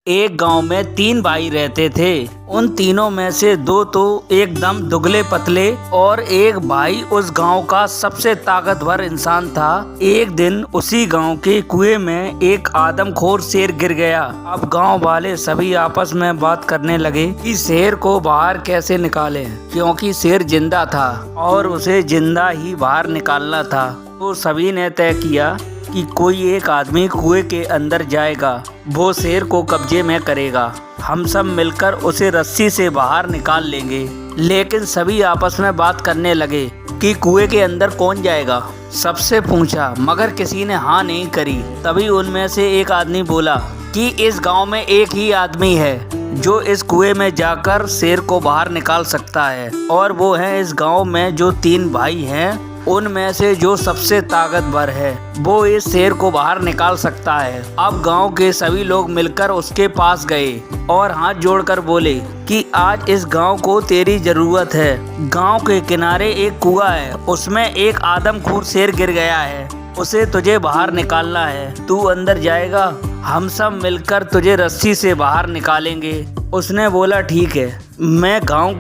एक गांव में 3 भाई रहते थे। उन तीनों में से 2 तो एकदम दुबले पतले और एक भाई उस गांव का सबसे ताकतवर इंसान था। एक दिन उसी गांव के कुएं में एक आदमखोर शेर गिर गया। अब गांव वाले सभी आपस में बात करने लगे कि शेर को बाहर कैसे निकालें, क्योंकि शेर जिंदा था और उसे जिंदा ही बाहर निकालना था। तो सभी ने तय किया कि कोई एक आदमी कुएं के अंदर जाएगा, वो शेर को कब्जे में करेगा। हम सब मिलकर उसे रस्सी से बाहर निकाल लेंगे। लेकिन सभी आपस में बात करने लगे कि कुएं के अंदर कौन जाएगा। सबसे पूछा, मगर किसी ने हाँ नहीं करी। तभी उनमें से एक आदमी बोला कि इस गांव में एक ही आदमी है जो इस कुएं में जाकर शेर को बाहर निकाल सकता है, और वो है इस गांव में जो 3 भाई हैं उनमें से जो सबसे ताकतवर है, वो इस शेर को बाहर निकाल सकता है। अब गांव के सभी लोग मिलकर उसके पास गए और हाथ जोड़कर बोले कि आज इस गांव को तेरी जरूरत है। गांव के किनारे एक कुआं है, उसमें एक आदमखोर शेर गिर गया है, उसे तुझे बाहर निकालना है। तू अंदर जाएगा, हम सब मिलकर तुझे रस्सी से बाहर निकालेंगे। उसने बोला, ठीक है, मैं गांव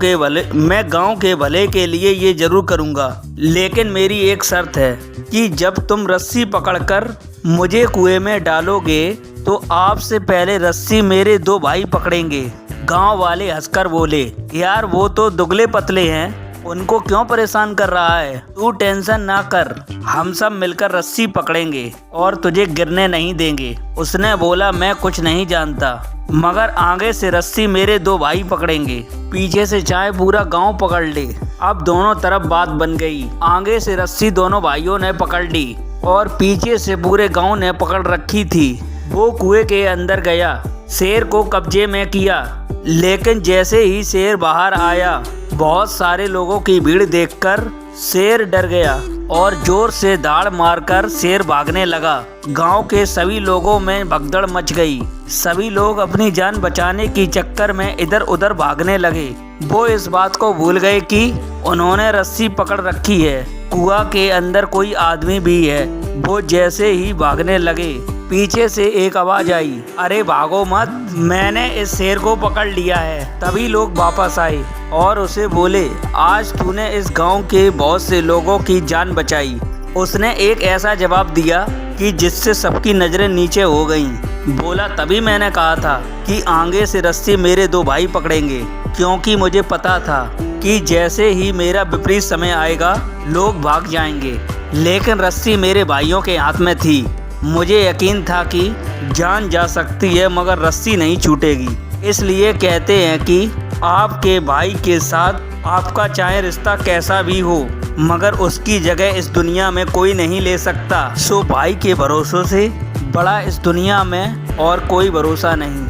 के भले के लिए ये जरूर करूंगा, लेकिन मेरी एक शर्त है कि जब तुम रस्सी पकड़कर मुझे कुएं में डालोगे तो आपसे पहले रस्सी मेरे 2 भाई पकड़ेंगे। गांव वाले हंसकर बोले, यार वो तो दुबले पतले हैं, उनको क्यों परेशान कर रहा है? तू टेंशन ना कर, हम सब मिलकर रस्सी पकड़ेंगे और तुझे गिरने नहीं देंगे। उसने बोला, मैं कुछ नहीं जानता, मगर आगे से रस्सी मेरे 2 भाई पकड़ेंगे, पीछे से चाहे पूरा गांव पकड़ ले। अब दोनों तरफ बात बन गई। आगे से रस्सी दोनों भाइयों ने पकड़ ली और पीछे से पूरे गांव ने पकड़ रखी थी। वो कुएं के अंदर गया, शेर को कब्जे में किया, लेकिन जैसे ही शेर बाहर आया, बहुत सारे लोगों की भीड़ देखकर शेर डर गया और जोर से दाड़ मारकर शेर भागने लगा। गांव के सभी लोगों में भगदड़ मच गई। सभी लोग अपनी जान बचाने की चक्कर में इधर उधर भागने लगे। वो इस बात को भूल गए कि उन्होंने रस्सी पकड़ रखी है, कुआं के अंदर कोई आदमी भी है। वो जैसे ही भागने लगे, पीछे से एक आवाज आई, अरे भागो मत, मैंने इस शेर को पकड़ लिया है। तभी लोग वापस आए और उसे बोले, आज तूने इस गांव के बहुत से लोगों की जान बचाई। उसने एक ऐसा जवाब दिया कि जिससे सबकी नजरें नीचे हो गईं। बोला, तभी मैंने कहा था कि आगे से रस्सी मेरे 2 भाई पकड़ेंगे, क्योंकि मुझे पता था कि जैसे ही मेरा विपरीत समय आएगा लोग भाग जाएंगे। लेकिन रस्सी मेरे भाइयों के हाथ में थी। मुझे यकीन था कि जान जा सकती है मगर रस्सी नहीं छूटेगी। इसलिए कहते हैं कि आपके भाई के साथ आपका चाहे रिश्ता कैसा भी हो, मगर उसकी जगह इस दुनिया में कोई नहीं ले सकता। सो भाई के भरोसे से बड़ा इस दुनिया में और कोई भरोसा नहीं।